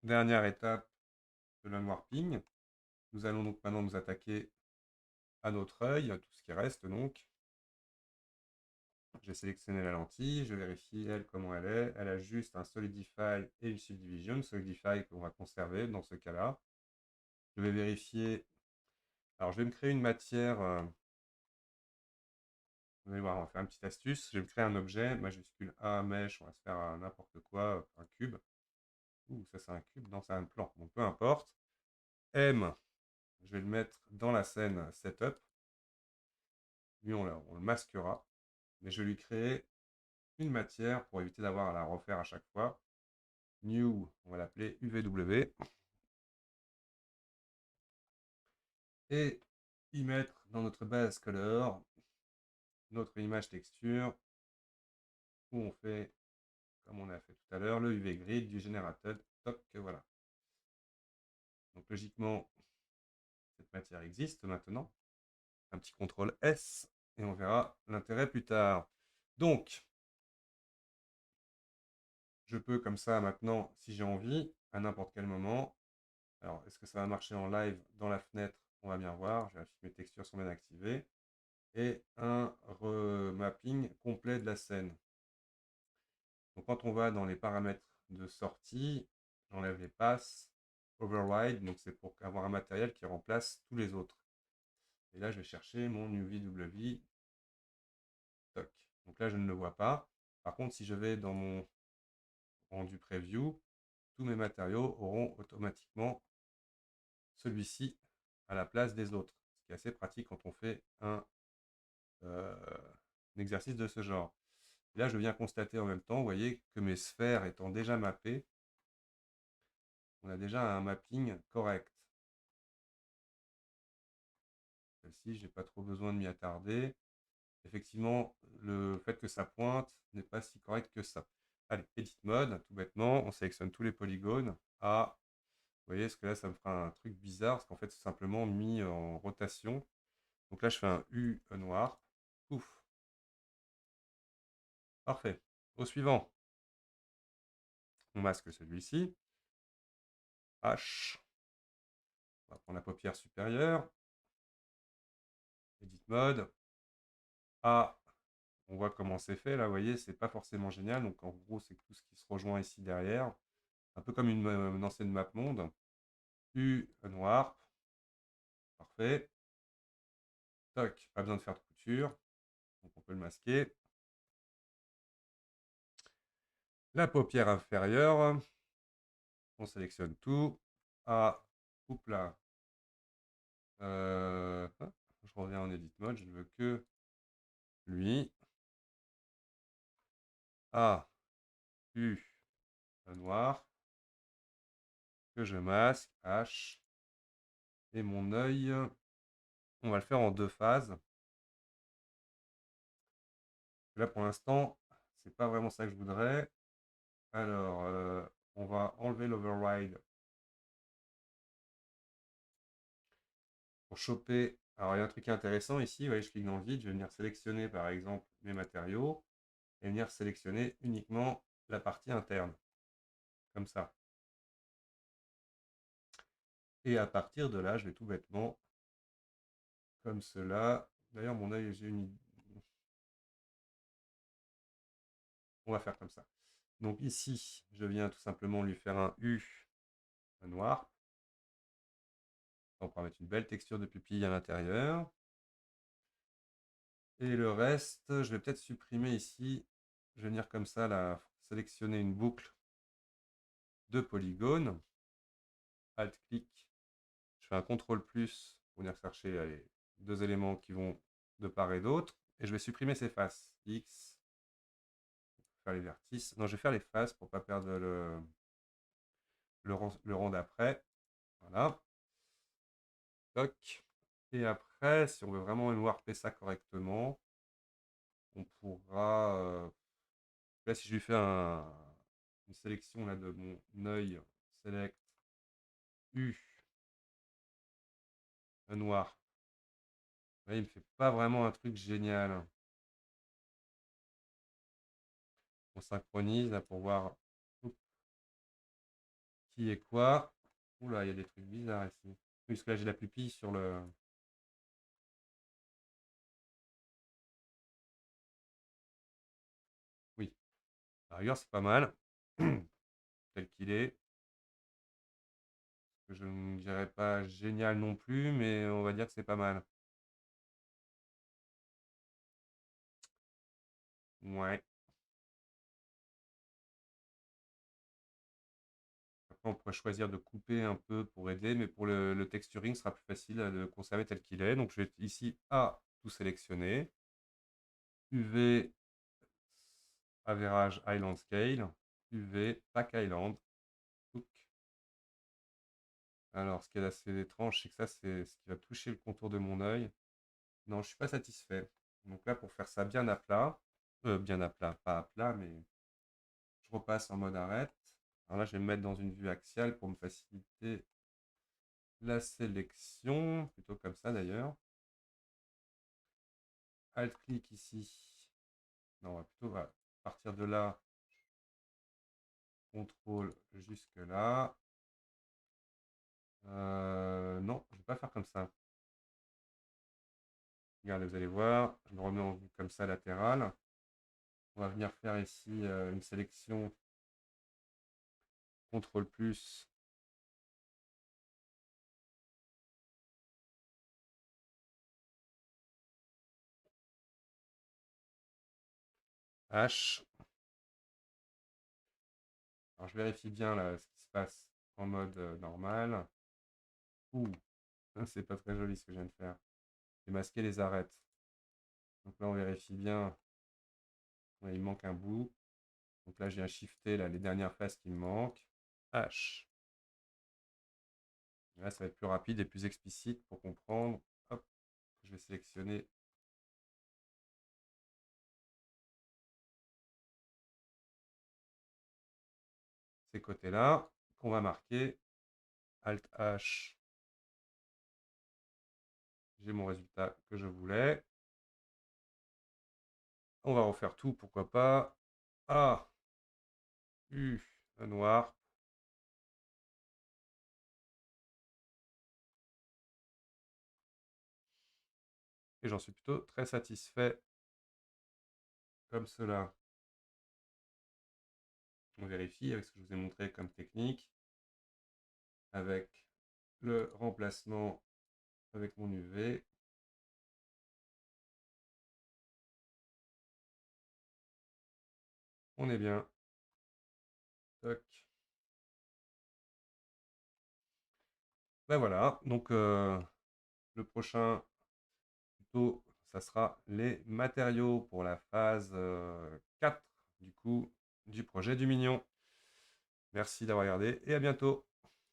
dernière étape de l'unwarping. Nous allons donc maintenant nous attaquer à notre œil, tout ce qui reste donc. J'ai sélectionné la lentille, je vérifie elle comment elle est. Elle a juste un Solidify et une Subdivision. Solidify qu'on va conserver dans ce cas-là. Je vais vérifier. Alors je vais me créer une matière. Vous allez voir, on va faire une petite astuce. Je vais me créer un objet, majuscule A, mèche, on va se faire n'importe quoi, un cube. Ouh, ça c'est un cube, non, c'est un plan. Donc peu importe. M, je vais le mettre dans la scène setup. Lui, on le masquera. Mais je vais lui créer une matière pour éviter d'avoir à la refaire à chaque fois. New, on va l'appeler UVW. Et y mettre dans notre base color notre image texture où on fait, comme on a fait tout à l'heure, le UV grid du générateur. Toc, voilà. Donc logiquement, cette matière existe maintenant. Un petit contrôle S et on verra l'intérêt plus tard. Donc, je peux comme ça maintenant, si j'ai envie, à n'importe quel moment. Alors, est-ce que ça va marcher en live dans la fenêtre? On va bien voir. Je vérifie que mes textures sont bien activées. Et un remapping complet de la scène. Donc, quand on va dans les paramètres de sortie, j'enlève les passes, override, donc c'est pour avoir un matériel qui remplace tous les autres. Et là, je vais chercher mon UVW. Toc. Donc là, je ne le vois pas. Par contre, si je vais dans mon rendu preview, tous mes matériaux auront automatiquement celui-ci à la place des autres. Ce qui est assez pratique quand on fait un exercice de ce genre. Et là, je viens constater en même temps, vous voyez, que mes sphères étant déjà mappées, on a déjà un mapping correct. Celle-ci, je n'ai pas trop besoin de m'y attarder. Effectivement, le fait que ça pointe n'est pas si correct que ça. Allez, Edit Mode, tout bêtement, on sélectionne tous les polygones. Ah, vous voyez, parce que là, ça me fera un truc bizarre, parce qu'en fait, c'est simplement mis en rotation. Donc là, je fais un U noir. Ouf. Parfait. Au suivant, on masque celui-ci. H. On va prendre la paupière supérieure. Edit Mode. A. On voit comment c'est fait. Là, vous voyez, c'est pas forcément génial. Donc, en gros, c'est tout ce qui se rejoint ici derrière. Un peu comme une ancienne map monde. U noir. Parfait. Toc. Pas besoin de faire de couture. Donc, on peut le masquer. La paupière inférieure. On sélectionne tout. A. Oups là. Je reviens en edit mode. Je ne veux que lui. A. U noir. Que je masque. H. Et mon œil. On va le faire en deux phases. Là, pour l'instant, c'est pas vraiment ça que je voudrais. Alors, on va enlever l'override pour choper. Alors, il y a un truc intéressant ici. Vous voyez, je clique dans le vide. Je vais venir sélectionner, par exemple, mes matériaux et venir sélectionner uniquement la partie interne. Comme ça. Et à partir de là, je vais tout bêtement, comme cela. D'ailleurs, mon œil, j'ai une. On va faire comme ça. Donc ici, je viens tout simplement lui faire un U noir. On pourra mettre une belle texture de pupille à l'intérieur. Et le reste, je vais peut-être supprimer ici. Je vais venir comme ça, là, sélectionner une boucle de polygones. Alt-clic. Je fais un CTRL plus pour venir chercher les deux éléments qui vont de part et d'autre. Et je vais supprimer ces faces. X. Faire les vertices. Non, je vais faire les faces pour ne pas perdre le rond d'après. Voilà. Toc. Et après, si on veut vraiment warper ça correctement, on pourra. Là, si je lui fais une sélection là, de mon œil, select U, un noir. Là, il me fait pas vraiment un truc génial. On synchronise là, pour voir qui est quoi? Oula, il y a des trucs bizarres ici. Oui, parce que là, j'ai la pupille sur le... Oui, à la rigueur, c'est pas mal. Tel qu'il est. Je ne dirais pas génial non plus, mais on va dire que c'est pas mal. Ouais. Après, on pourrait choisir de couper un peu pour aider, mais pour le texturing, ce sera plus facile à le conserver tel qu'il est. Donc, je vais ici à tout sélectionner. UV Average Island Scale. UV Pack Island. Touc. Alors, ce qui est assez étrange, c'est que ça, c'est ce qui va toucher le contour de mon œil. Non, je ne suis pas satisfait. Donc là, pour faire ça bien à plat, pas à plat, mais je repasse en mode arrête. Alors là, je vais me mettre dans une vue axiale pour me faciliter la sélection, plutôt comme ça d'ailleurs. Alt-clic ici. Non, on va plutôt partir de là. Contrôle jusque là. Non, je ne vais pas faire comme ça. Regardez, vous allez voir, je me remets en vue comme ça latérale. On va venir faire ici une sélection CTRL plus. H. Alors je vérifie bien là ce qui se passe en mode normal. Ouh, c'est pas très joli ce que je viens de faire. J'ai masqué les arêtes. Donc là on vérifie bien. Ouais, il manque un bout. Donc là je viens shifter là, les dernières faces qui me manquent. H. Là ça va être plus rapide et plus explicite pour comprendre. Hop, je vais sélectionner ces côtés-là qu'on va marquer. Alt H. J'ai mon résultat que je voulais. On va refaire tout, pourquoi pas. A, U, un noir. Et j'en suis plutôt très satisfait comme cela. On vérifie avec ce que je vous ai montré comme technique. Avec le remplacement avec mon UV. On est bien. Toc. Ben voilà, donc le prochain tuto, ça sera les matériaux pour la phase 4 du coup du projet du Mignon. Merci d'avoir regardé et à bientôt.